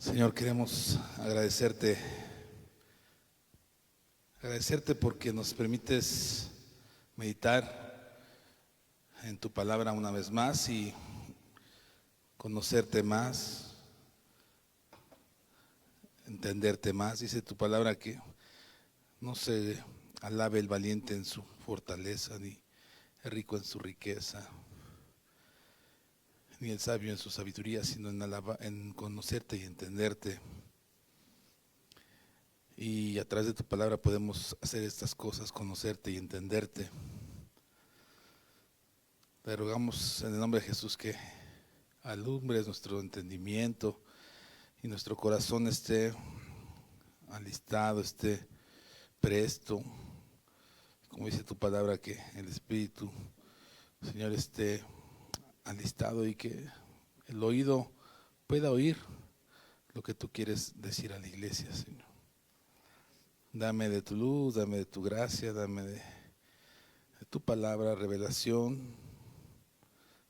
Señor, queremos agradecerte porque nos permites meditar en tu palabra una vez más y conocerte más, entenderte más. Dice tu palabra que no se alabe el valiente en su fortaleza, ni el rico en su riqueza, ni el sabio en su sabiduría, sino en conocerte y entenderte. Y a través de tu palabra podemos hacer estas cosas, conocerte y entenderte. Te rogamos en el nombre de Jesús que alumbres nuestro entendimiento y nuestro corazón esté alistado, esté presto, como dice tu palabra, que el Espíritu, Señor, esté alistado y que el oído pueda oír lo que tú quieres decir a la iglesia, Señor. Dame de tu luz, dame de tu gracia, dame de tu palabra, revelación,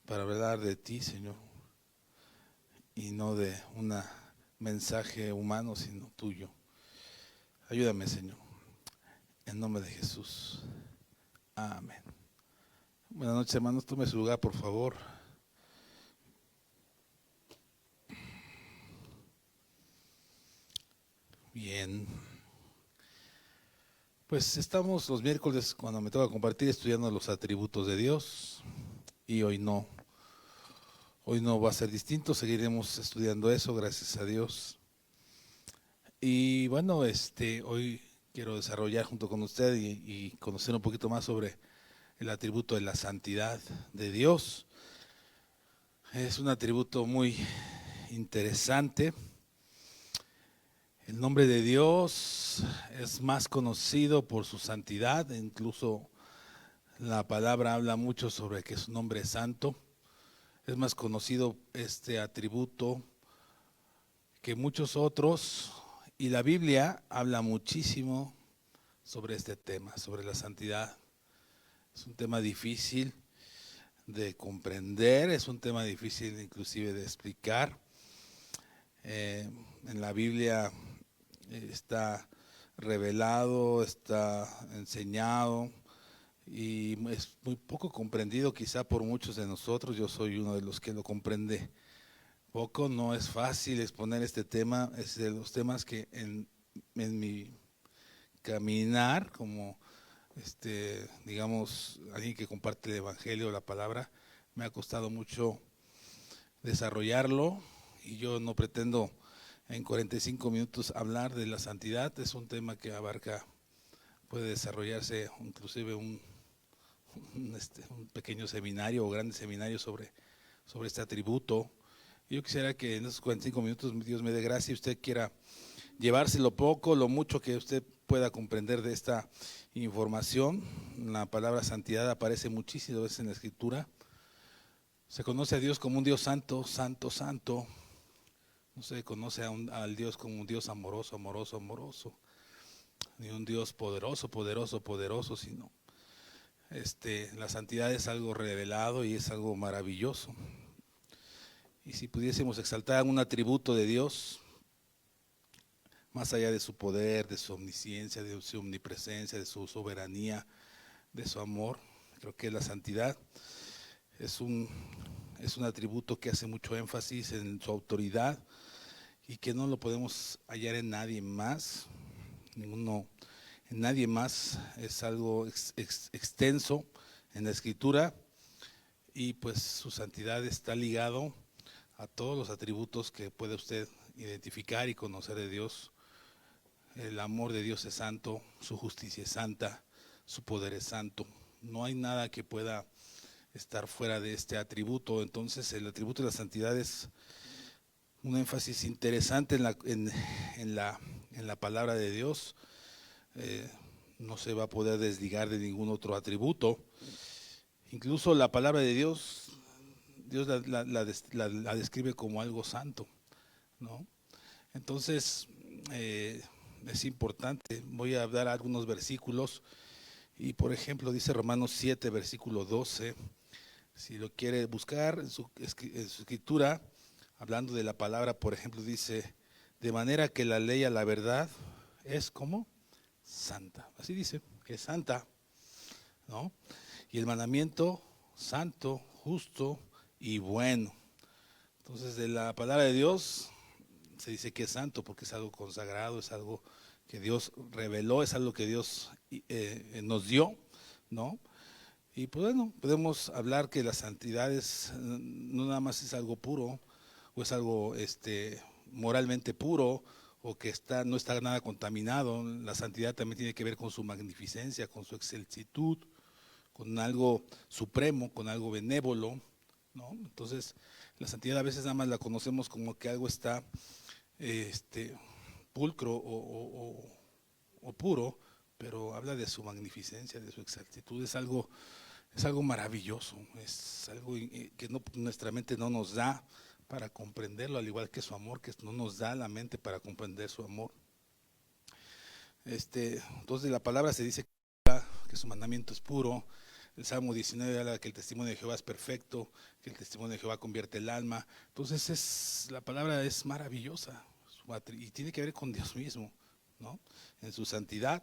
para hablar de ti, Señor, y no de un mensaje humano, sino tuyo. Ayúdame, Señor, en nombre de Jesús. Amén. Buenas noches, hermanos, tome su lugar, por favor. Bien. Pues estamos los miércoles, cuando me toca compartir, estudiando los atributos de Dios, y hoy no va a ser distinto, seguiremos estudiando eso, gracias a Dios. Y bueno, hoy quiero desarrollar junto con usted y conocer un poquito más sobre el atributo de la santidad de Dios. Es un atributo muy interesante. El nombre de Dios es más conocido por su santidad, incluso la palabra habla mucho sobre que su nombre es santo. Es más conocido este atributo que muchos otros, y la Biblia habla muchísimo sobre este tema, sobre la santidad. Es un tema difícil de comprender, es un tema difícil inclusive de explicar. En la Biblia está revelado, está enseñado y es muy poco comprendido quizá por muchos de nosotros. Yo soy uno de los que lo comprende poco. No es fácil exponer este tema, es de los temas que en mi caminar como digamos, alguien que comparte el evangelio, la palabra, me ha costado mucho desarrollarlo, y yo no pretendo en 45 minutos hablar de la santidad. Es un tema que puede desarrollarse inclusive un pequeño seminario o grande seminario sobre este atributo. Yo quisiera que en esos 45 minutos Dios me dé gracia y usted quiera llevarse lo poco, lo mucho que usted pueda comprender de esta información. La palabra santidad aparece muchísimas veces en la Escritura. Se conoce a Dios como un Dios santo, santo, santo. No se conoce al Dios como un Dios amoroso, amoroso, amoroso, ni un Dios poderoso, poderoso, poderoso, sino la santidad es algo revelado y es algo maravilloso. Y si pudiésemos exaltar un atributo de Dios, más allá de su poder, de su omnisciencia, de su omnipresencia, de su soberanía, de su amor, creo que la santidad es un atributo que hace mucho énfasis en su autoridad y que no lo podemos hallar en nadie más. En nadie más. Es algo extenso en la Escritura, y pues su santidad está ligado a todos los atributos que puede usted identificar y conocer de Dios. El amor de Dios es santo, su justicia es santa, su poder es santo. No hay nada que pueda estar fuera de este atributo. Entonces el atributo de la santidad es un énfasis interesante en la palabra de Dios. No se va a poder desligar de ningún otro atributo. Incluso la palabra de Dios la describe como algo santo, ¿no? Entonces es importante. Voy a dar algunos versículos, y por ejemplo dice Romanos 7, versículo 12. Si lo quiere buscar en su escritura, hablando de la palabra, por ejemplo, dice de manera que la ley a la verdad es como santa. Así dice, que es santa, ¿no? Y el mandamiento santo, justo y bueno. Entonces, de la palabra de Dios se dice que es santo porque es algo consagrado, es algo que Dios reveló, es algo que Dios nos dio, ¿no? Y pues bueno, podemos hablar que la santidad no nada más es algo puro, o es algo moralmente puro, o que no está nada contaminado. La santidad también tiene que ver con su magnificencia, con su excelsitud, con algo supremo, con algo benévolo, ¿no? Entonces, la santidad a veces nada más la conocemos como que algo está pulcro o puro, pero habla de su magnificencia, de su exactitud. Es algo maravilloso, es algo que nuestra mente no nos da para comprenderlo, al igual que su amor, que no nos da la mente para comprender su amor. Entonces, la palabra se dice que su mandamiento es puro. El Salmo 19 habla de que el testimonio de Jehová es perfecto, que el testimonio de Jehová convierte el alma. Entonces, la palabra es maravillosa y tiene que ver con Dios mismo, ¿no? En su santidad.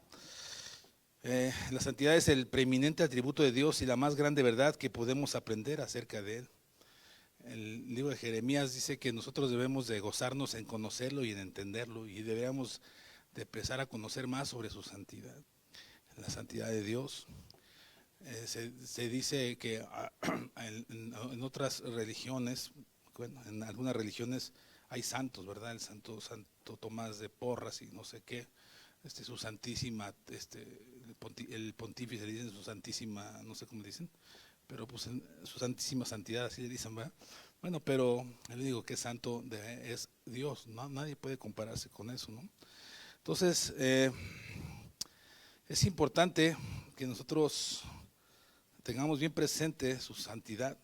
La santidad es el preeminente atributo de Dios y la más grande verdad que podemos aprender acerca de Él. El libro de Jeremías dice que nosotros debemos de gozarnos en conocerlo y en entenderlo, y deberíamos de empezar a conocer más sobre su santidad, la santidad de Dios. Se dice que en otras religiones, bueno, en algunas religiones hay santos, ¿verdad? El santo Tomás de Porras y no sé qué, su santísima, el pontífice le dicen su santísima, no sé cómo le dicen, pero pues su santísima santidad, así le dicen, ¿verdad? Bueno, pero le digo que santo es Dios, ¿no? Nadie puede compararse con eso, ¿no? Entonces, es importante que nosotros tengamos bien presente su santidad.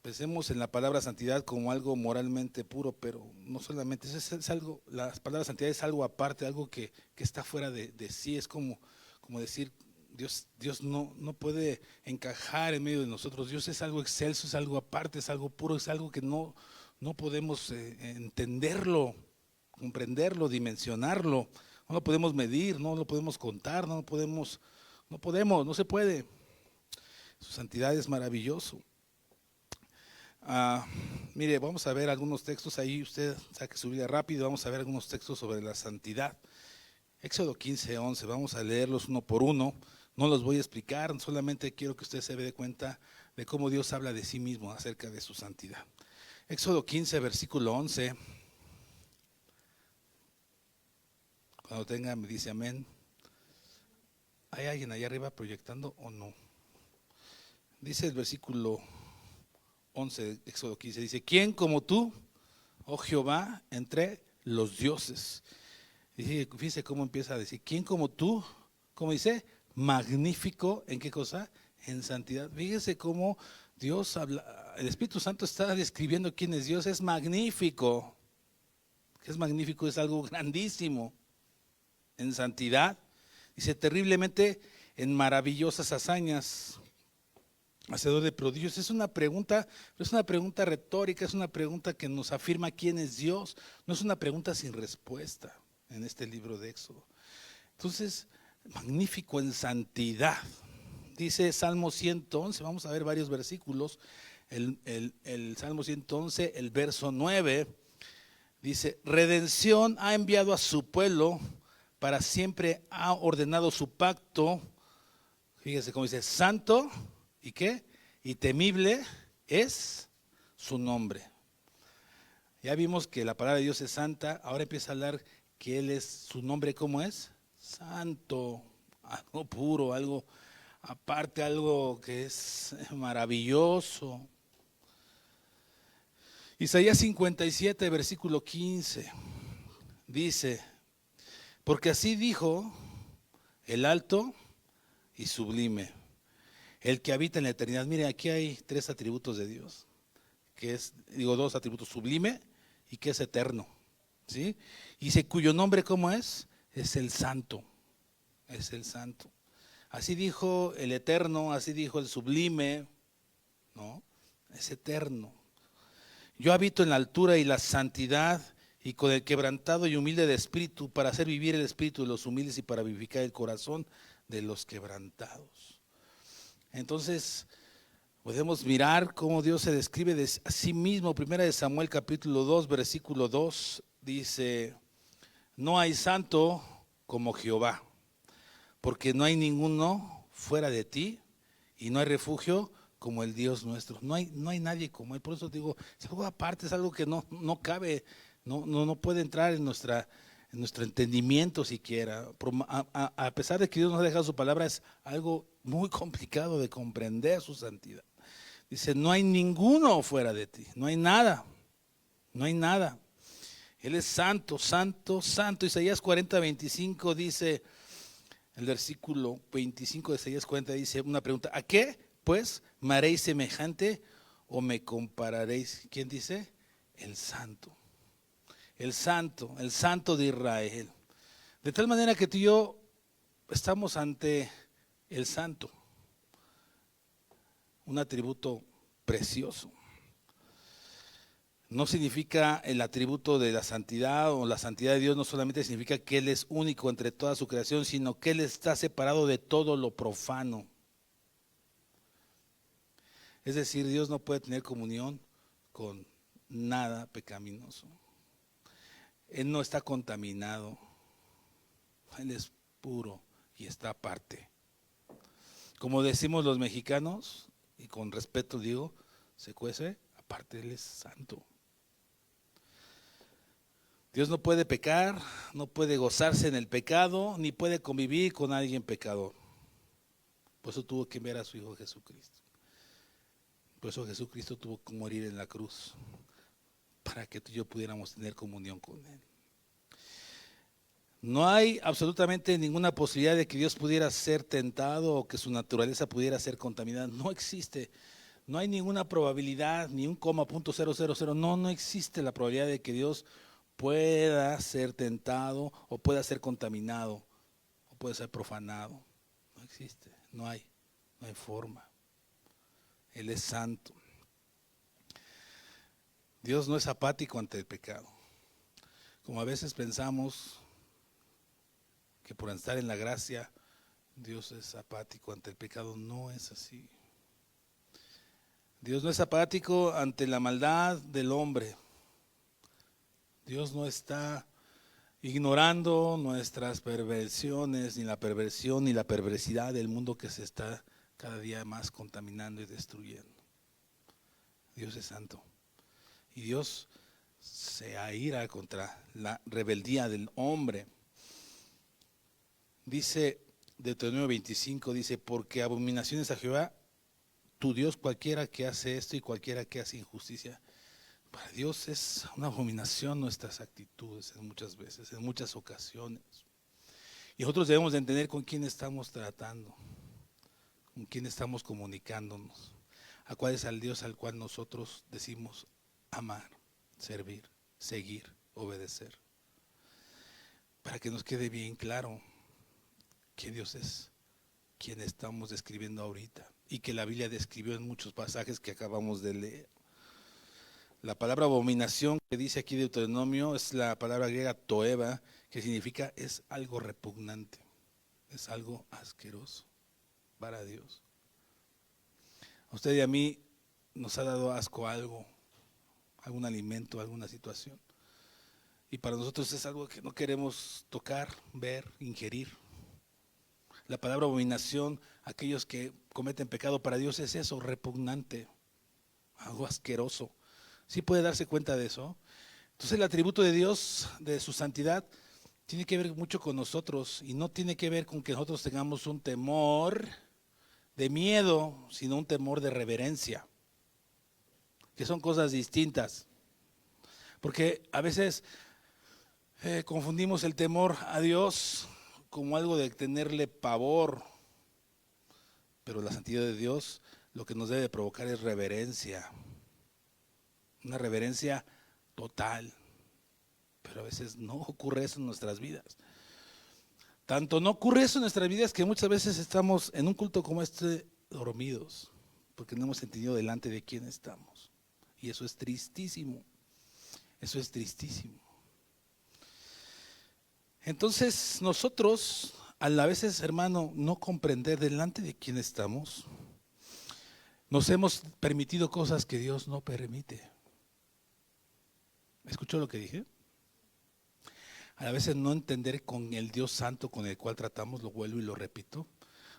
Pensemos en la palabra santidad como algo moralmente puro, pero no solamente, es algo, la palabra santidad es algo aparte, algo que está fuera de sí. Es como decir, Dios no puede encajar en medio de nosotros. Dios es algo excelso, es algo aparte, es algo puro, es algo que no podemos entenderlo, comprenderlo, dimensionarlo. No lo podemos medir, no lo podemos contar, no se puede. Su santidad es maravilloso. Mire, vamos a ver algunos textos ahí, usted saque su vida rápido, vamos a ver algunos textos sobre la santidad. Éxodo 15:11, vamos a leerlos uno por uno, no los voy a explicar, solamente quiero que usted se dé cuenta de cómo Dios habla de sí mismo acerca de su santidad. Éxodo 15, versículo 11, cuando tenga me dice amén. ¿Hay alguien allá arriba proyectando o no? Dice el versículo 11 de Éxodo 15, dice: ¿quién como tú, oh Jehová, entre los dioses? Y fíjese cómo empieza a decir: ¿quién como tú? ¿Cómo dice? Magnífico, ¿en qué cosa? En santidad. Fíjese cómo Dios habla, el Espíritu Santo está describiendo quién es Dios. Es magnífico. ¿Qué es magnífico? Es algo grandísimo. En santidad, dice, terriblemente en maravillosas hazañas, hacedor de prodigios. Es una pregunta retórica, es una pregunta que nos afirma quién es Dios. No es una pregunta sin respuesta en este libro de Éxodo. Entonces, magnífico en santidad. Dice Salmo 111, vamos a ver varios versículos. El Salmo 111, el verso 9, dice: redención ha enviado a su pueblo, para siempre ha ordenado su pacto. Fíjese cómo dice: santo, ¿y qué? Y temible es su nombre. Ya vimos que la palabra de Dios es santa, ahora empieza a hablar que Él es, su nombre, ¿cómo es? Santo, algo puro, algo aparte, algo que es maravilloso. Isaías 57, versículo 15, dice: porque así dijo el alto y sublime, el que habita en la eternidad. Mire, aquí hay tres atributos de Dios, dos atributos: sublime y que es eterno, ¿sí? Y dice, cuyo nombre, ¿cómo es? Es el santo, es el santo. Así dijo el eterno, así dijo el sublime, ¿no? Es eterno. Yo habito en la altura y la santidad, y con el quebrantado y humilde de espíritu, para hacer vivir el espíritu de los humildes y para vivificar el corazón de los quebrantados. Entonces, podemos mirar cómo Dios se describe a sí mismo. Primera de Samuel capítulo 2, versículo 2, dice: no hay santo como Jehová, porque no hay ninguno fuera de ti, y no hay refugio como el Dios nuestro. No hay nadie como Él. Por eso digo, es algo aparte, es algo que no cabe, no puede entrar en nuestro entendimiento siquiera. A pesar de que Dios nos ha dejado su palabra, es algo muy complicado de comprender su santidad. Dice: no hay ninguno fuera de ti, no hay nada, no hay nada. Él es santo, santo, santo. Isaías 40:25 dice, el versículo 25 de Isaías 40 dice una pregunta: ¿a qué pues me haréis semejante o me compararéis? ¿Quién dice? El santo, el santo, el santo de Israel. De tal manera que tú y yo estamos ante el santo, un atributo precioso. No significa el atributo de la santidad o la santidad de Dios, no solamente significa que Él es único entre toda su creación, sino que Él está separado de todo lo profano. Es decir, Dios no puede tener comunión con nada pecaminoso. Él no está contaminado. Él es puro y está aparte. Como decimos los mexicanos, y con respeto digo, se cuece, aparte Él es santo. Dios no puede pecar, no puede gozarse en el pecado, ni puede convivir con alguien pecador. Por eso tuvo que enviar a su Hijo Jesucristo. Por eso Jesucristo tuvo que morir en la cruz, para que tú y yo pudiéramos tener comunión con Él. No hay absolutamente ninguna posibilidad de que Dios pudiera ser tentado o que su naturaleza pudiera ser contaminada. No existe. No hay ninguna probabilidad, ni un .000. No existe la probabilidad de que Dios pueda ser tentado o pueda ser contaminado o pueda ser profanado. No existe, no hay forma. Él es santo. Dios no es apático ante el pecado. Como a veces pensamos que por estar en la gracia Dios es apático ante el pecado, no es así. Dios no es apático ante la maldad del hombre. Dios no está ignorando nuestras perversiones, ni la perversión, ni la perversidad del mundo que se está cada día más contaminando y destruyendo. Dios es santo. Y Dios se aira contra la rebeldía del hombre. Dice Deuteronomio 25, dice: porque abominaciones a Jehová, tu Dios, cualquiera que hace esto y cualquiera que hace injusticia. Para Dios es una abominación nuestras actitudes en muchas veces, en muchas ocasiones. Y nosotros debemos de entender con quién estamos tratando, con quién estamos comunicándonos, a cuál es el Dios al cual nosotros decimos amar, servir, seguir, obedecer. Para que nos quede bien claro que Dios es quien estamos describiendo ahorita y que la Biblia describió en muchos pasajes que acabamos de leer. La palabra abominación que dice aquí Deuteronomio es la palabra griega toeva, que significa es algo repugnante, es algo asqueroso para Dios. A usted y a mí nos ha dado asco algo, algún alimento, alguna situación. Y para nosotros es algo que no queremos tocar, ver, ingerir. La palabra abominación, aquellos que cometen pecado, para Dios es eso, repugnante, algo asqueroso. ¿Sí puede darse cuenta de eso? Entonces el atributo de Dios, de su santidad, tiene que ver mucho con nosotros y no tiene que ver con que nosotros tengamos un temor de miedo, sino un temor de reverencia, que son cosas distintas. Porque a veces confundimos el temor a Dios como algo de tenerle pavor, pero la santidad de Dios lo que nos debe provocar es reverencia. Una reverencia total, pero a veces no ocurre eso en nuestras vidas. Tanto no ocurre eso en nuestras vidas que muchas veces estamos en un culto como este dormidos, porque no hemos entendido delante de quién estamos. Y eso es tristísimo, eso es tristísimo. Entonces nosotros, a la veces, hermano, no comprender delante de quién estamos, nos hemos permitido cosas que Dios no permite. ¿Escuchó lo que dije? A veces no entender con el Dios santo con el cual tratamos, lo vuelvo y lo repito,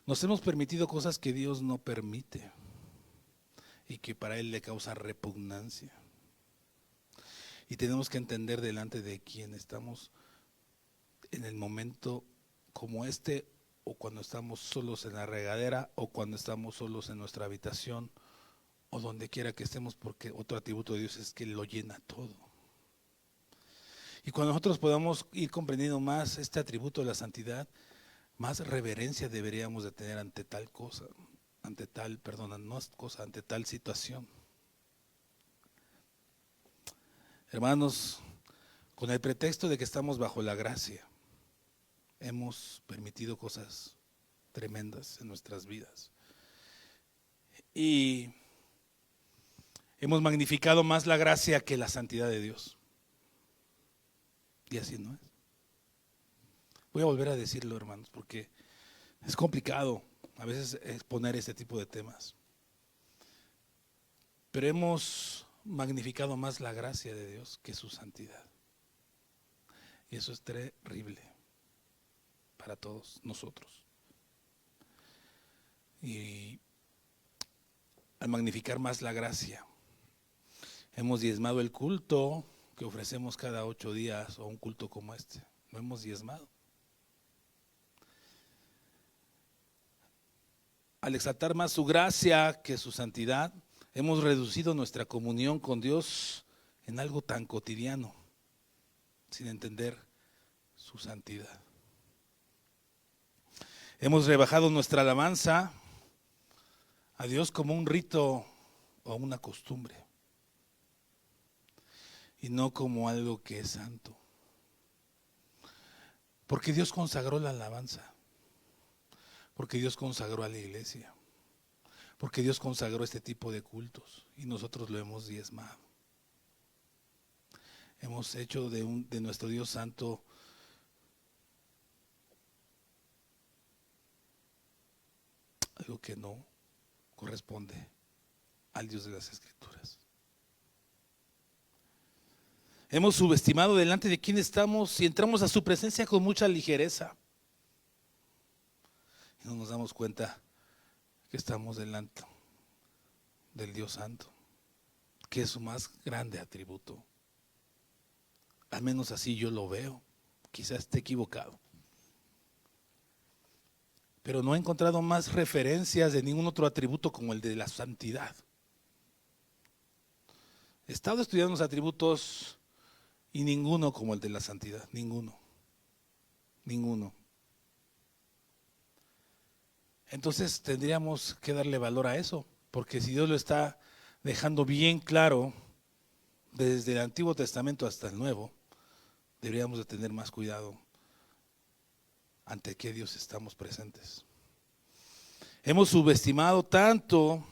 nos hemos permitido cosas que Dios no permite y que para Él le causa repugnancia. Y tenemos que entender delante de quién estamos en el momento como este, o cuando estamos solos en la regadera, o cuando estamos solos en nuestra habitación, o donde quiera que estemos, porque otro atributo de Dios es que lo llena todo. Y cuando nosotros podamos ir comprendiendo más este atributo de la santidad, más reverencia deberíamos de tener ante tal cosa, ante tal, perdona, no es cosa, ante tal situación. Hermanos, con el pretexto de que estamos bajo la gracia, hemos permitido cosas tremendas en nuestras vidas. Y hemos magnificado más la gracia que la santidad de Dios. Y así no es. Voy a volver a decirlo, hermanos, porque es complicado a veces exponer este tipo de temas. Pero hemos magnificado más la gracia de Dios que su santidad. Y eso es terrible para todos nosotros. Y al magnificar más la gracia, hemos diezmado el culto que ofrecemos cada 8 días, o un culto como este. Lo hemos diezmado. Al exaltar más su gracia que su santidad, hemos reducido nuestra comunión con Dios en algo tan cotidiano, sin entender su santidad. Hemos rebajado nuestra alabanza a Dios como un rito o una costumbre, y no como algo que es santo. Porque Dios consagró la alabanza, porque Dios consagró a la iglesia, porque Dios consagró este tipo de cultos y nosotros lo hemos diezmado. Hemos hecho de nuestro Dios santo algo que no corresponde al Dios de las Escrituras. Hemos subestimado delante de quién estamos y entramos a su presencia con mucha ligereza. Y no nos damos cuenta que estamos delante del Dios Santo, que es su más grande atributo. Al menos así yo lo veo. Quizás esté equivocado. Pero no he encontrado más referencias de ningún otro atributo como el de la santidad. He estado estudiando los atributos y ninguno como el de la santidad, ninguno. Entonces tendríamos que darle valor a eso, porque si Dios lo está dejando bien claro desde el Antiguo Testamento hasta el Nuevo, deberíamos de tener más cuidado ante qué Dios estamos presentes. Hemos subestimado tanto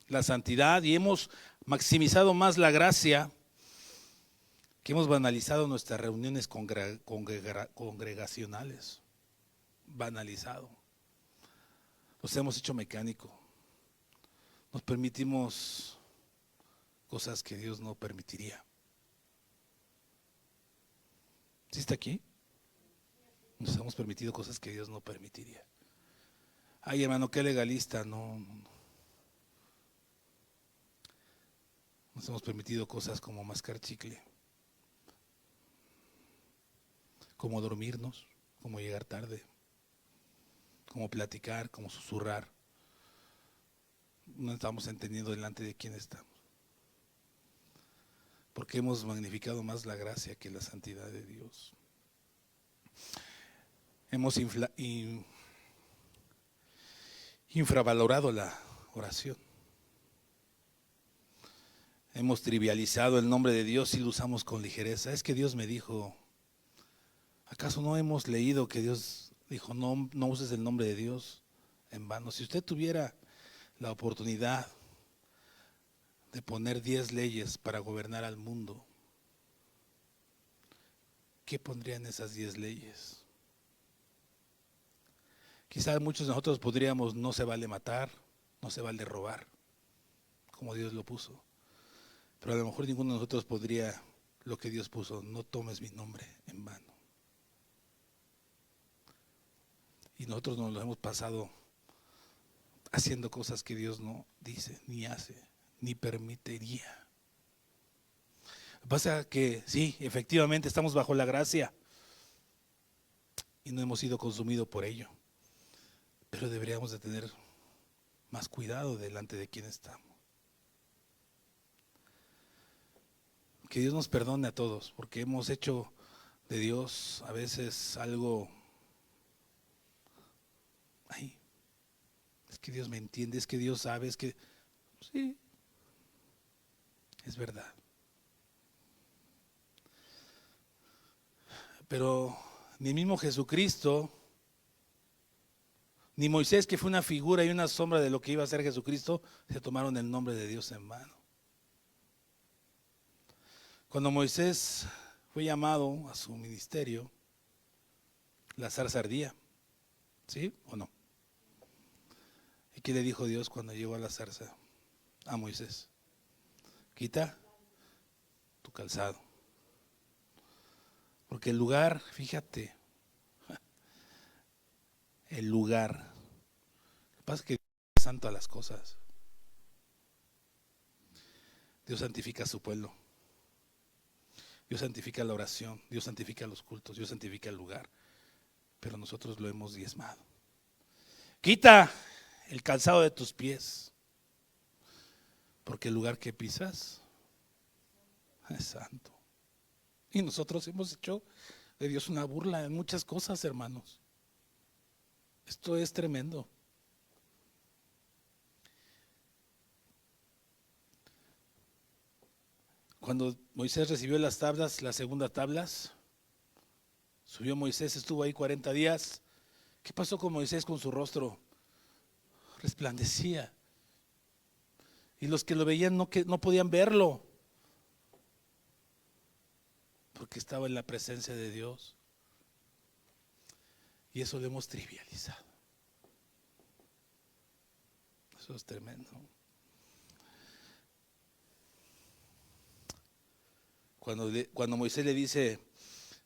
la santidad y hemos maximizado más la gracia, que hemos banalizado nuestras reuniones congregacionales. Banalizado. Los hemos hecho mecánico. Nos permitimos cosas que Dios no permitiría. ¿Sí está aquí? Nos hemos permitido cosas que Dios no permitiría. Ay, hermano, qué legalista. No. Nos hemos permitido cosas como mascar chicle, como dormirnos, como llegar tarde, como platicar, como susurrar. No estamos entendiendo delante de quién estamos, porque hemos magnificado más la gracia que la santidad de Dios. Hemos infravalorado la oración. Hemos trivializado el nombre de Dios y lo usamos con ligereza. Es que Dios me dijo. ¿Acaso no hemos leído que Dios dijo, no uses el nombre de Dios en vano? Si usted tuviera la oportunidad de poner 10 leyes para gobernar al mundo, ¿qué pondría en esas 10 leyes? Quizás muchos de nosotros podríamos: no se vale matar, no se vale robar, como Dios lo puso. Pero a lo mejor ninguno de nosotros podría lo que Dios puso: no tomes mi nombre en vano. Y nosotros nos lo hemos pasado haciendo cosas que Dios no dice, ni hace, ni permitiría. Pasa que sí, efectivamente estamos bajo la gracia y no hemos sido consumidos por ello, pero deberíamos de tener más cuidado delante de quién estamos. Que Dios nos perdone a todos, porque hemos hecho de Dios a veces algo, ay, es que Dios me entiende, es que Dios sabe, es que sí, es verdad. Pero ni mismo Jesucristo, ni Moisés, que fue una figura y una sombra de lo que iba a ser Jesucristo, se tomaron el nombre de Dios en vano. Cuando Moisés fue llamado a su ministerio, la zarza ardía, ¿sí o no? ¿Y qué le dijo Dios cuando llegó a la zarza a Moisés? Quita tu calzado. Porque el lugar, fíjate, el lugar, lo que pasa es que Dios es santo a las cosas. Dios santifica a su pueblo. Dios santifica la oración, Dios santifica los cultos, Dios santifica el lugar, pero nosotros lo hemos diezmado. Quita el calzado de tus pies, porque el lugar que pisas es santo. Y nosotros hemos hecho de Dios una burla en muchas cosas, hermanos. Esto es tremendo. Cuando Moisés recibió las tablas, las segundas tablas, subió Moisés, estuvo ahí 40 días. ¿Qué pasó con Moisés? Con su rostro resplandecía. Y los que lo veían no podían verlo, porque estaba en la presencia de Dios. Y eso lo hemos trivializado. Eso es tremendo. Cuando Moisés le dice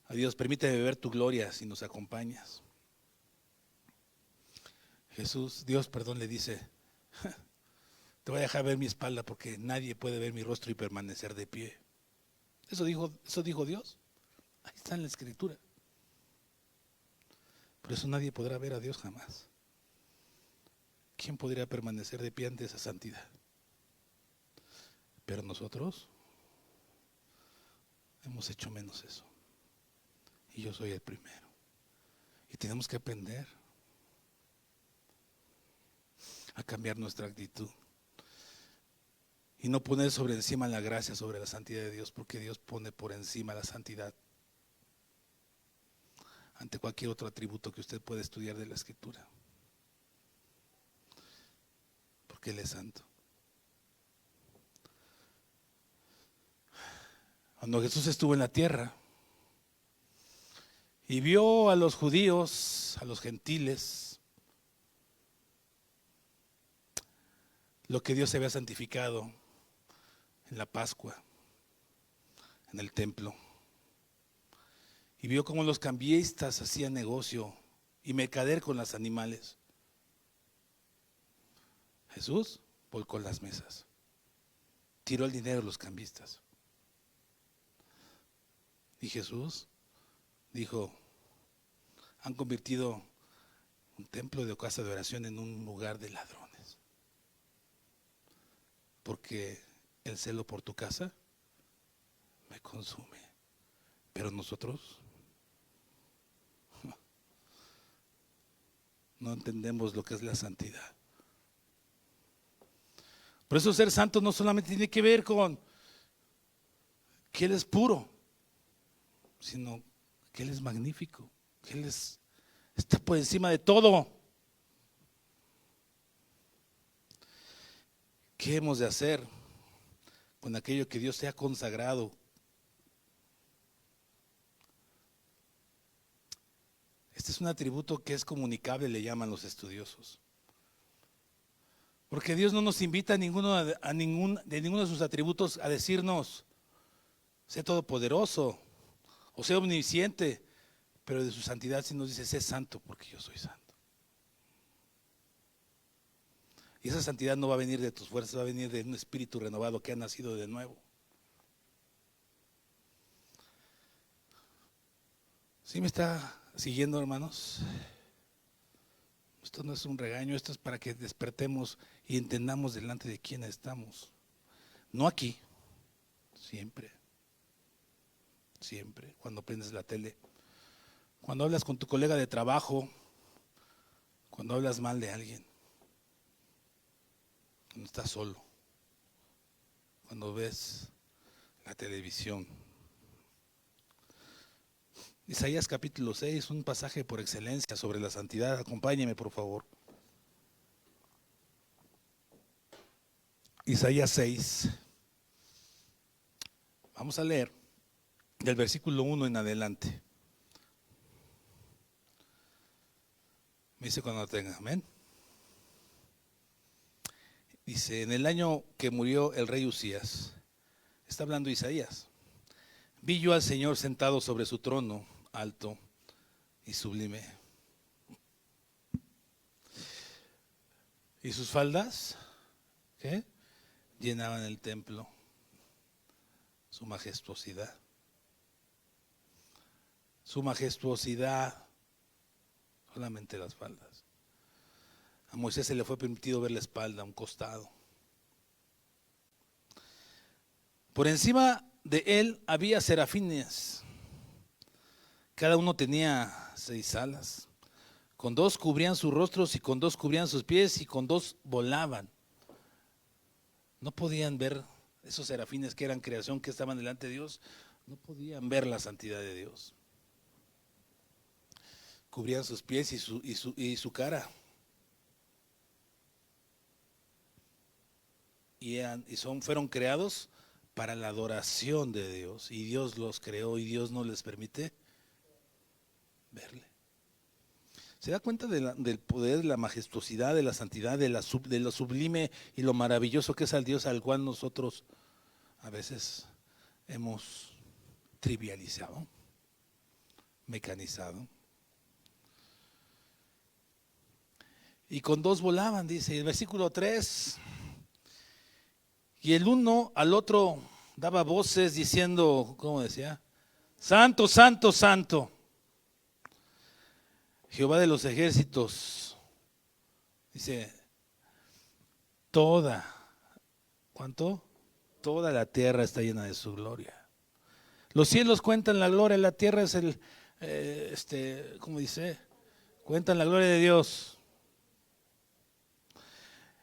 a Dios: permíteme ver tu gloria si nos acompañas. Dios, perdón, le dice: te voy a dejar ver mi espalda, porque nadie puede ver mi rostro y permanecer de pie. Eso dijo Dios. Ahí está en la escritura. Por eso nadie podrá ver a Dios jamás. ¿Quién podría permanecer de pie ante esa santidad? Pero nosotros hemos hecho menos eso. Y yo soy el primero. Y tenemos que aprender a cambiar nuestra actitud. Y no poner sobre encima la gracia sobre la santidad de Dios, porque Dios pone por encima la santidad ante cualquier otro atributo que usted pueda estudiar de la Escritura. Porque Él es santo. Cuando Jesús estuvo en la tierra y vio a los judíos, a los gentiles, lo que Dios había santificado en la Pascua, en el templo, y vio cómo los cambistas hacían negocio y mercader con los animales, Jesús volcó las mesas, tiró el dinero de los cambistas. Y Jesús dijo: han convertido un templo de casa de oración en un lugar de ladrones, porque el celo por tu casa me consume. Pero nosotros no entendemos lo que es la santidad. Por eso ser santo no solamente tiene que ver con que Él es puro, sino que Él es magnífico, que Él está por encima de todo. ¿Qué hemos de hacer con aquello que Dios te ha consagrado? Este es un atributo que es comunicable, le llaman los estudiosos. Porque Dios no nos invita de ninguno de sus atributos a decirnos, sé todopoderoso o sé omnisciente, pero de su santidad sí nos dice, sé santo porque yo soy santo. Y esa santidad no va a venir de tus fuerzas, va a venir de un espíritu renovado que ha nacido de nuevo. ¿Sí me está siguiendo, hermanos? Esto no es un regaño, esto es para que despertemos y entendamos delante de quién estamos. No aquí, siempre, siempre, cuando prendes la tele, cuando hablas con tu colega de trabajo, cuando hablas mal de alguien, cuando estás solo, cuando ves la televisión. Isaías capítulo 6, un pasaje por excelencia sobre la santidad. Acompáñeme, por favor. Isaías 6. Vamos a leer del versículo 1 en adelante. Me dice cuando lo tenga, amén. Dice, en el año que murió el rey Usías, está hablando Isaías, vi yo al Señor sentado sobre su trono, alto y sublime. Y sus faldas, ¿qué? Llenaban el templo, su majestuosidad. Su majestuosidad, solamente las faldas. A Moisés se le fue permitido ver la espalda, un costado. Por encima de él había serafines. Cada uno tenía 6 alas. Con 2 cubrían sus rostros y con 2 cubrían sus pies y con 2 volaban. No podían ver esos serafines que eran creación, que estaban delante de Dios. No podían ver la santidad de Dios. Cubrían sus pies y su cara. Fueron creados para la adoración de Dios. Y Dios los creó y Dios no les permite verle. ¿Se da cuenta del poder, de la majestuosidad, de la santidad, de lo sublime y lo maravilloso que es al Dios al cual nosotros a veces hemos trivializado, mecanizado? Y con 2 volaban, dice el versículo 3. Y el uno al otro daba voces diciendo, ¿cómo decía? Santo, santo, santo, Jehová de los ejércitos. Dice, ¿cuánto? Toda la tierra está llena de su gloria. Los cielos cuentan la gloria, la tierra es ¿cómo dice? Cuentan la gloria de Dios.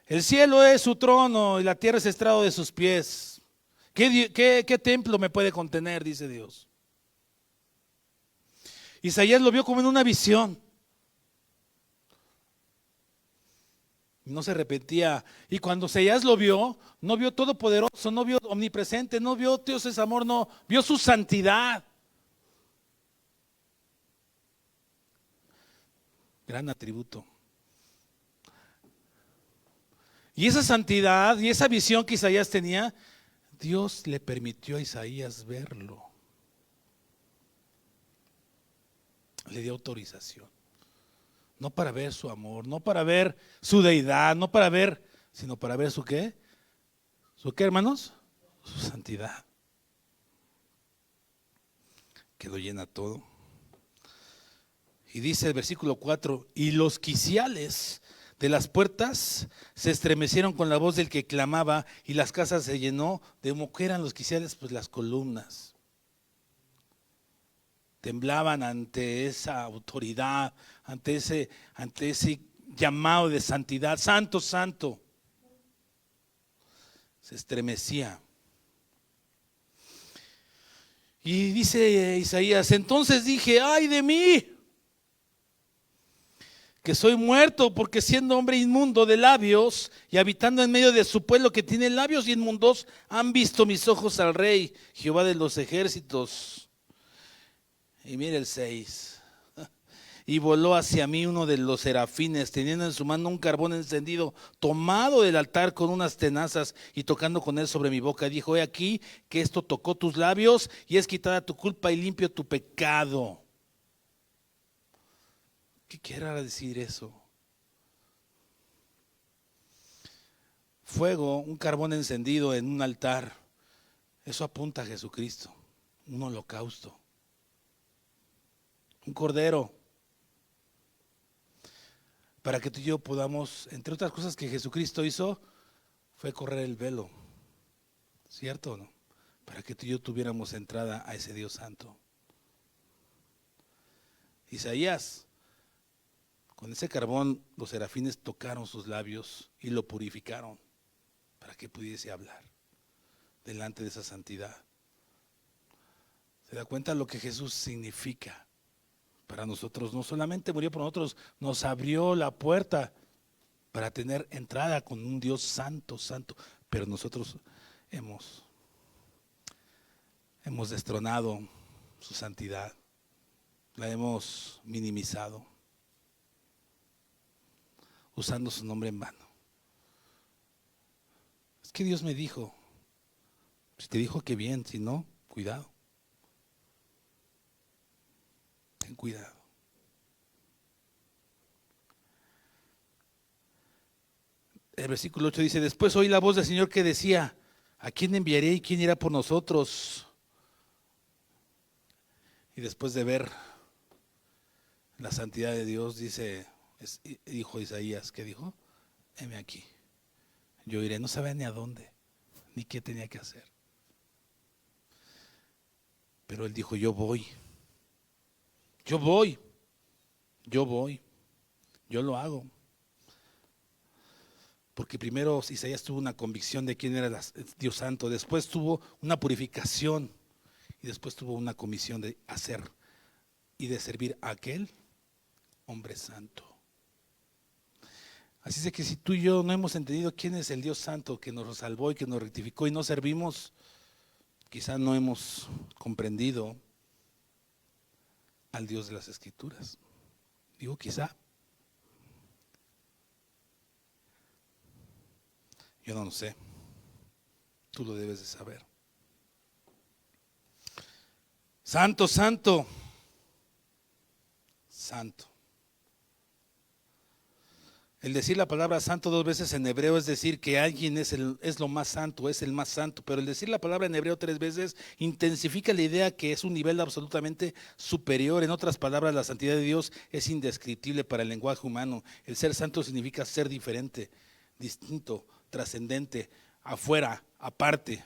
El cielo es su trono y la tierra es estrado de sus pies. ¿Qué templo me puede contener? Dice Dios. Isaías lo vio como en una visión. No se arrepentía. Y cuando Isaías lo vio, no vio todopoderoso, no vio omnipresente, no vio Dios es amor, no, vio su santidad. Gran atributo. Y esa santidad y esa visión que Isaías tenía, Dios le permitió a Isaías verlo. Le dio autorización. No para ver su amor, no para ver su deidad, no para ver, sino para ver su ¿qué? ¿Su qué, hermanos? Su santidad. Que lo llena todo. Y dice el versículo 4, y los quiciales de las puertas se estremecieron con la voz del que clamaba y las casas se llenó de humo. ¿Qué eran los quiciales? Pues las columnas. Temblaban ante esa autoridad, ante ese llamado de santidad. Santo, santo. Se estremecía. Y dice Isaías, entonces dije, ay de mí, que soy muerto, porque siendo hombre inmundo de labios y habitando en medio de su pueblo que tiene labios inmundos, han visto mis ojos al Rey, Jehová de los ejércitos. Y mire el 6. y voló hacia mí uno de los serafines, teniendo en su mano un carbón encendido, tomado del altar con unas tenazas y tocando con él sobre mi boca. Dijo: he aquí que esto tocó tus labios y es quitada tu culpa y limpio tu pecado. ¿Qué quiere decir eso? Fuego, un carbón encendido en un altar, eso apunta a Jesucristo, un holocausto, un cordero, para que tú y yo podamos, entre otras cosas que Jesucristo hizo, fue correr el velo, ¿cierto o no? Para que tú y yo tuviéramos entrada a ese Dios santo. Isaías, con ese carbón, los serafines tocaron sus labios y lo purificaron para que pudiese hablar delante de esa santidad. ¿Se da cuenta lo que Jesús significa para nosotros? No solamente murió por nosotros, nos abrió la puerta para tener entrada con un Dios santo, santo. Pero nosotros hemos destronado su santidad, la hemos minimizado, usando su nombre en vano. Es que Dios me dijo. Si te dijo que bien, si no, cuidado. Ten cuidado. El versículo 8 dice: después oí la voz del Señor que decía: ¿a quién enviaré y quién irá por nosotros? Y después de ver la santidad de Dios, dijo Isaías, ¿qué dijo? Heme aquí, yo iré. No sabía ni a dónde, ni qué tenía que hacer. Pero él dijo: yo voy, yo voy, yo voy, yo lo hago. Porque primero Isaías tuvo una convicción de quién era Dios santo, después tuvo una purificación y después tuvo una comisión de hacer y de servir a aquel hombre santo. Así es que si tú y yo no hemos entendido quién es el Dios santo que nos salvó y que nos rectificó y no servimos, quizás no hemos comprendido al Dios de las Escrituras. Digo quizá. Yo no lo sé. Tú lo debes de saber. Santo, santo, santo. El decir la palabra santo dos veces en hebreo es decir que alguien es lo más santo, es el más santo. Pero el decir la palabra en hebreo tres veces intensifica la idea que es un nivel absolutamente superior. En otras palabras, la santidad de Dios es indescriptible para el lenguaje humano. El ser santo significa ser diferente, distinto, trascendente, afuera, aparte,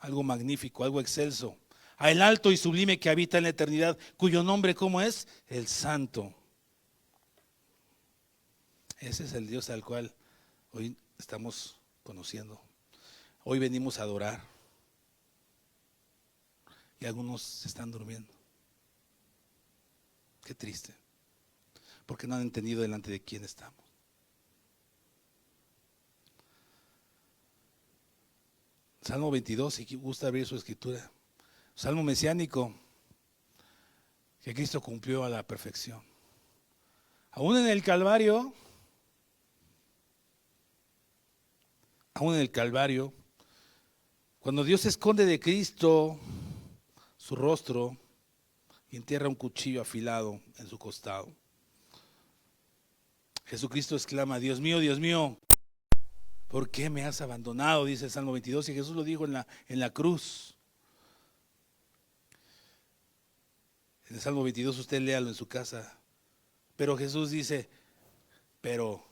algo magnífico, algo excelso. A el alto y sublime que habita en la eternidad, cuyo nombre, ¿cómo es? El Santo. Ese es el Dios al cual hoy estamos conociendo. Hoy venimos a adorar. Y algunos se están durmiendo. Qué triste. Porque no han entendido delante de quién estamos. Salmo 22, si gusta abrir su escritura. Salmo mesiánico que Cristo cumplió a la perfección. Aún en el Calvario, cuando Dios esconde de Cristo su rostro y entierra un cuchillo afilado en su costado, Jesucristo exclama: Dios mío, ¿por qué me has abandonado? Dice el Salmo 22, y Jesús lo dijo en la cruz. En el Salmo 22 usted léalo en su casa. Pero Jesús dice: pero,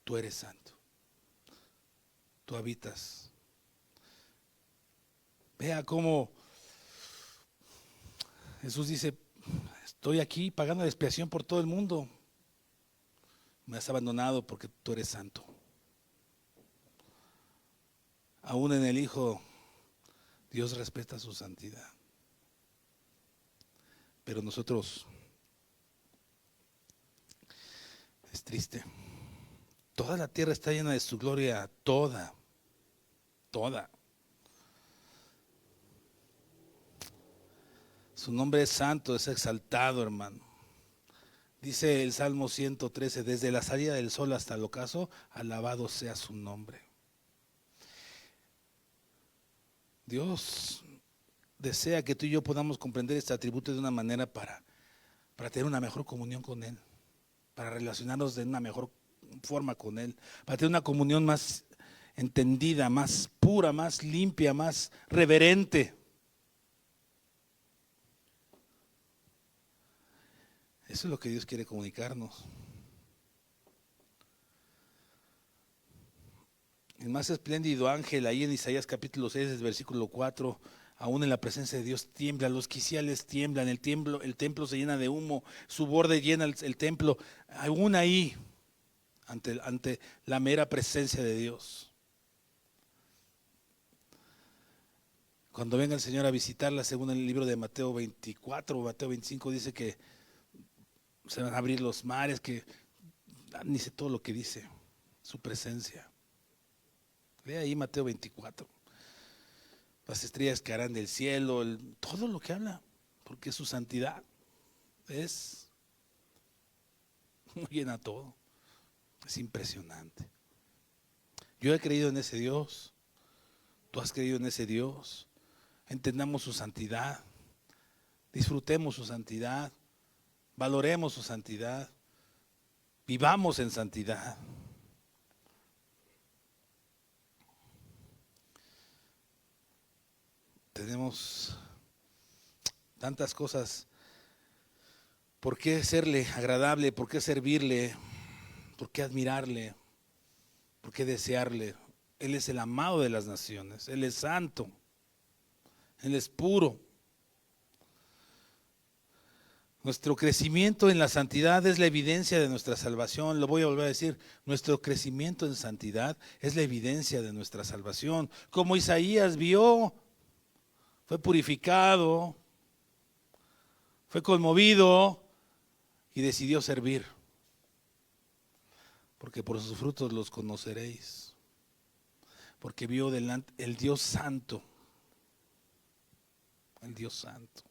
tú eres santo. Tú habitas. Vea cómo Jesús dice: estoy aquí pagando la expiación por todo el mundo. Me has abandonado porque tú eres santo. Aún en el Hijo, Dios respeta su santidad. Pero nosotros, es triste. Toda la tierra está llena de su gloria, toda. Su nombre es santo, es exaltado, hermano. Dice el Salmo 113, desde la salida del sol hasta el ocaso, alabado sea su nombre. Dios desea que tú y yo podamos comprender este atributo de una manera para tener una mejor comunión con Él, para relacionarnos de una mejor forma con Él, para tener una comunión más entendida, más pura, más limpia, más reverente. Eso es lo que Dios quiere comunicarnos. El más espléndido ángel, ahí en Isaías capítulo 6, versículo 4, aún en la presencia de Dios tiembla, los quiciales tiemblan, el templo se llena de humo, su borde llena el templo, aún ahí, ante la mera presencia de Dios. Cuando venga el Señor a visitarla, según el libro de Mateo 24 o Mateo 25, dice que se van a abrir los mares, que ni sé todo lo que dice, su presencia. Ve ahí Mateo 24. Las estrellas caerán del cielo, todo lo que habla, porque su santidad es muy llena todo. Es impresionante. Yo he creído en ese Dios, tú has creído en ese Dios. Entendamos su santidad, disfrutemos su santidad, valoremos su santidad, vivamos en santidad. Tenemos tantas cosas. ¿Por qué serle agradable? ¿Por qué servirle? ¿Por qué admirarle? ¿Por qué desearle? Él es el amado de las naciones. Él es santo. Él es puro. Nuestro crecimiento en la santidad es la evidencia de nuestra salvación. Lo voy a volver a decir. Nuestro crecimiento en santidad es la evidencia de nuestra salvación. Como Isaías vio, fue purificado, fue conmovido y decidió servir. Porque por sus frutos los conoceréis. Porque vio delante el Dios santo. El Dios santo.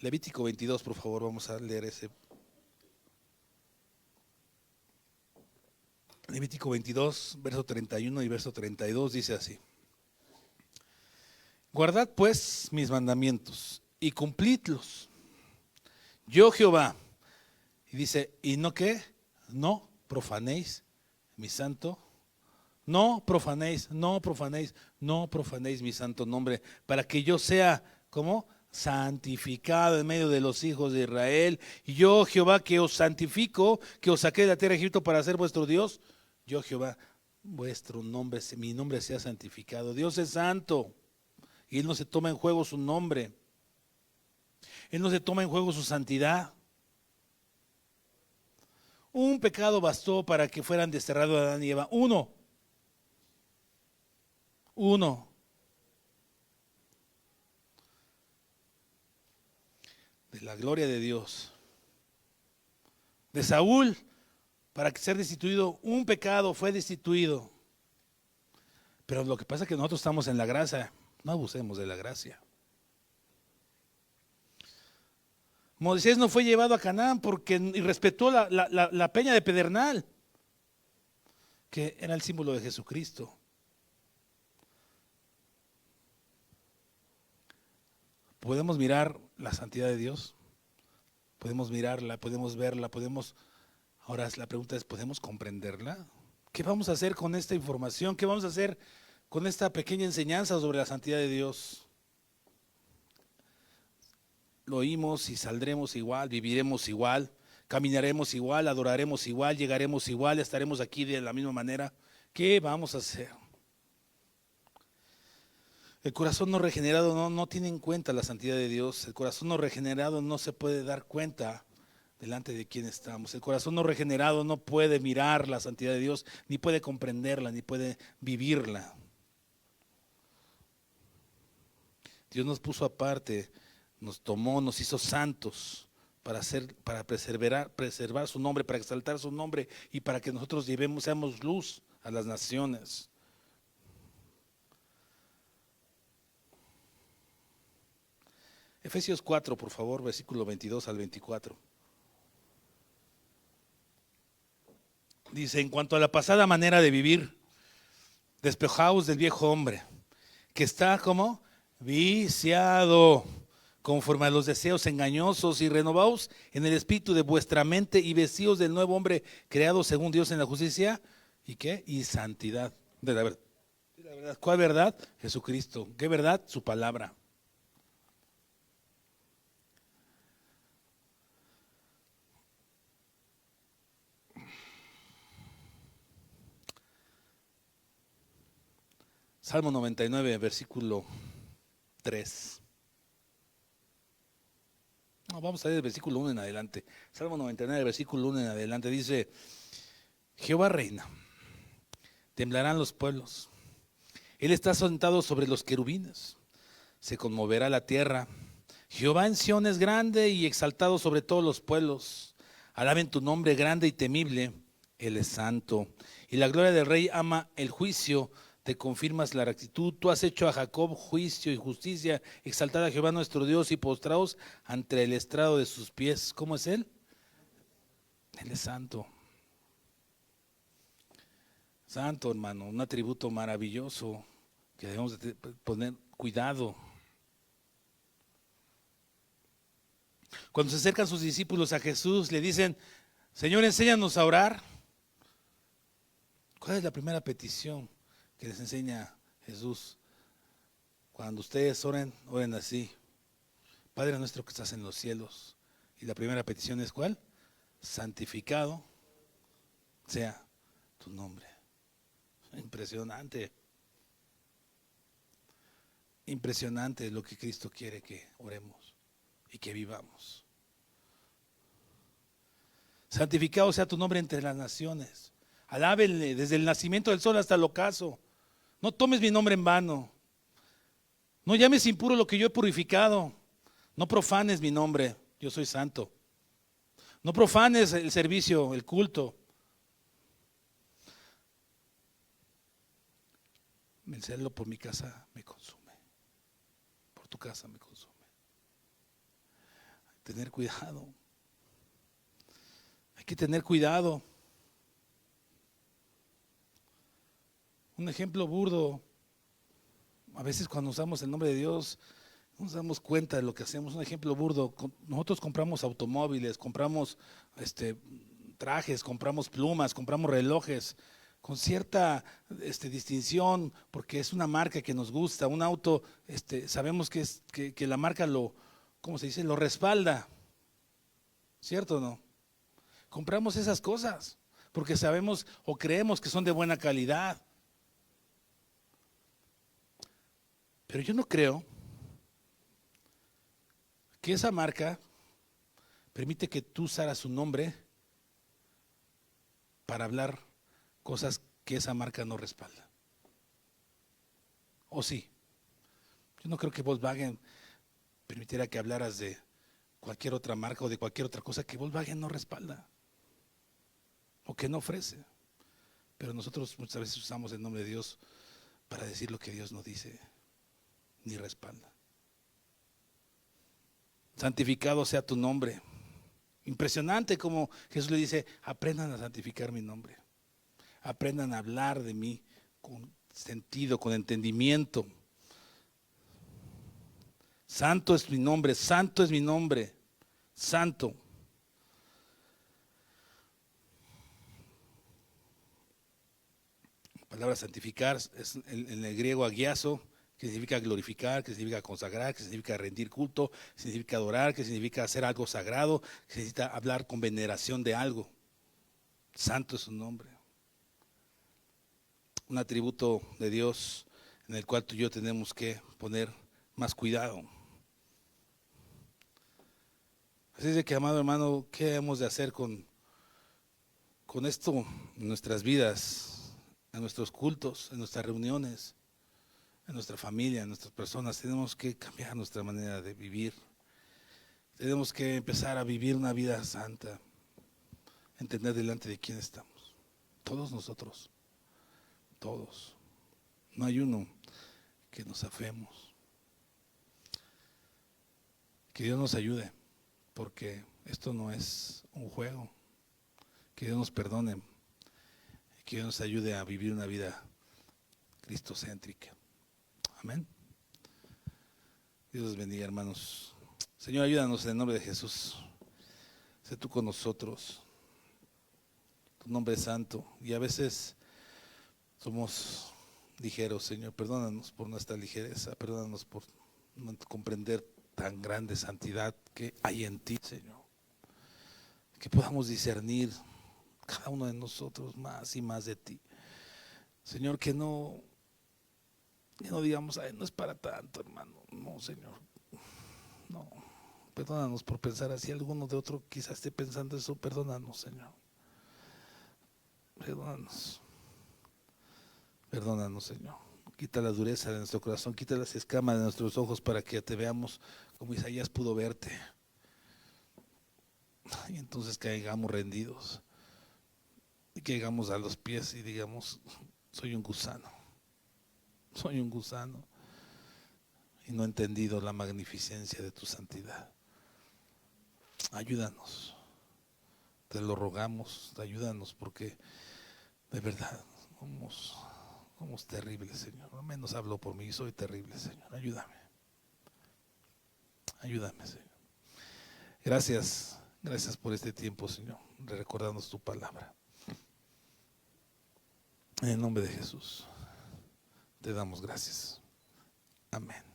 Levítico 22, por favor, vamos a leer ese. Levítico 22, verso 31 y verso 32 dice así: guardad pues mis mandamientos y cumplidlos. Yo Jehová. Y dice, ¿y no qué? No profanéis mi santo. No profanéis, no profanéis, no profanéis mi santo nombre, para que yo sea, ¿cómo? Santificado en medio de los hijos de Israel. Y yo Jehová que os santifico, que os saqué de la tierra de Egipto para ser vuestro Dios. Yo Jehová, vuestro nombre, mi nombre sea santificado. Dios es santo y Él no se toma en juego su nombre. Él no se toma en juego su santidad. Un pecado bastó para que fueran desterrados Adán y Eva. Uno. De la gloria de Dios. De Saúl, para que ser destituido, un pecado fue destituido. Pero lo que pasa es que nosotros estamos en la gracia, no abusemos de la gracia. Moisés no fue llevado a Canaán porque irrespetó la peña de Pedernal, que era el símbolo de Jesucristo. Podemos mirar la santidad de Dios, podemos mirarla, podemos verla, ahora la pregunta es, ¿podemos comprenderla? ¿Qué vamos a hacer con esta información? ¿Qué vamos a hacer con esta pequeña enseñanza sobre la santidad de Dios? Lo oímos y saldremos igual, viviremos igual, caminaremos igual, adoraremos igual, llegaremos igual, estaremos aquí de la misma manera. ¿Qué vamos a hacer? El corazón no regenerado no tiene en cuenta la santidad de Dios. El corazón no regenerado no se puede dar cuenta delante de quién estamos. El corazón no regenerado no puede mirar la santidad de Dios, ni puede comprenderla, ni puede vivirla. Dios nos puso aparte, nos tomó, nos hizo santos para preservar su nombre, para exaltar su nombre y para que nosotros seamos luz a las naciones. Efesios 4, por favor, versículo 22 al 24. Dice, en cuanto a la pasada manera de vivir, despejaos del viejo hombre, que está como viciado conforme a los deseos engañosos, y renovaos en el espíritu de vuestra mente y vestíos del nuevo hombre creado según Dios en la justicia y ¿qué? Y santidad de la verdad. ¿Cuál verdad? Jesucristo. ¿Qué verdad? Su palabra. Salmo 99, versículo 3. No, vamos a ver el versículo 1 en adelante. Salmo 99, versículo 1 en adelante. Dice, Jehová reina, temblarán los pueblos. Él está sentado sobre los querubines. Se conmoverá la tierra. Jehová en Sión es grande y exaltado sobre todos los pueblos. Alaben tu nombre grande y temible. Él es santo. Y la gloria del rey ama el juicio. Te confirmas la rectitud. Tú has hecho a Jacob juicio y justicia. Exaltad a Jehová nuestro Dios y postraos ante el estrado de sus pies. ¿Cómo es Él? Él es santo. Santo, hermano, un atributo maravilloso que debemos de poner cuidado. Cuando se acercan sus discípulos a Jesús, le dicen, Señor, enséñanos a orar. ¿Cuál es la primera petición que les enseña Jesús? Cuando ustedes oren, oren así. Padre nuestro que estás en los cielos. Y la primera petición es ¿cuál? Santificado sea tu nombre. Impresionante. Impresionante lo que Cristo quiere que oremos y que vivamos. Santificado sea tu nombre entre las naciones. Alábenle desde el nacimiento del sol hasta el ocaso. No tomes mi nombre en vano. No llames impuro lo que yo he purificado. No profanes mi nombre. Yo soy santo. No profanes el servicio, el culto. Vencerlo por mi casa me consume. Por tu casa me consume. Tener cuidado. Hay que tener cuidado. Un ejemplo burdo. A veces cuando usamos el nombre de Dios, no nos damos cuenta de lo que hacemos. Un ejemplo burdo. Nosotros compramos automóviles, compramos trajes, compramos plumas, compramos relojes con cierta distinción, porque es una marca que nos gusta. Un auto, sabemos que la marca ¿cómo se dice? Lo respalda. ¿Cierto o no? Compramos esas cosas porque sabemos o creemos que son de buena calidad. Pero yo no creo que esa marca permite que tú usaras su nombre para hablar cosas que esa marca no respalda. ¿O sí? Yo no creo que Volkswagen permitiera que hablaras de cualquier otra marca o de cualquier otra cosa que Volkswagen no respalda o que no ofrece. Pero nosotros muchas veces usamos el nombre de Dios para decir lo que Dios no dice ni respalda. Santificado sea tu nombre. Impresionante como Jesús le dice, aprendan a santificar mi nombre. Aprendan a hablar de mí con sentido, con entendimiento. Santo es mi nombre, santo es mi nombre, santo. La palabra santificar es en el griego agiazo, que significa glorificar, que significa consagrar, que significa rendir culto, que significa adorar, que significa hacer algo sagrado, que significa hablar con veneración de algo. Santo es su nombre. Un atributo de Dios en el cual tú y yo tenemos que poner más cuidado. Así es de que, amado hermano, ¿qué hemos de hacer con esto en nuestras vidas, en nuestros cultos, en nuestras reuniones, en nuestra familia, en nuestras personas? Tenemos que cambiar nuestra manera de vivir. Tenemos que empezar a vivir una vida santa, entender delante de quién estamos. Todos nosotros, todos. No hay uno que nos afemos. Que Dios nos ayude, porque esto no es un juego. Que Dios nos perdone, que Dios nos ayude a vivir una vida cristocéntrica. Amén. Dios los bendiga, hermanos. Señor, ayúdanos en el nombre de Jesús. Sé tú con nosotros. Tu nombre es santo. Y a veces somos ligeros, Señor. Perdónanos por nuestra ligereza. Perdónanos por no comprender tan grande santidad que hay en ti, Señor. Que podamos discernir cada uno de nosotros más y más de ti. Señor, que no digamos, ay, no es para tanto, hermano. No, Señor. No. Perdónanos por pensar así. Alguno de otro quizás esté pensando eso. Perdónanos, Señor. Perdónanos. Perdónanos, Señor. Quita la dureza de nuestro corazón, quita las escamas de nuestros ojos para que te veamos como Isaías pudo verte. Y entonces caigamos rendidos. Y que llegamos a los pies y digamos, soy un gusano. Soy un gusano. Y no he entendido la magnificencia de tu santidad. Ayúdanos. Te lo rogamos, ayúdanos porque de verdad somos terribles, Señor. Al menos hablo por mí, soy terrible, Señor. Ayúdame. Ayúdame, Señor. Gracias por este tiempo, Señor, de recordarnos tu palabra. En el nombre de Jesús, te damos gracias. Amén.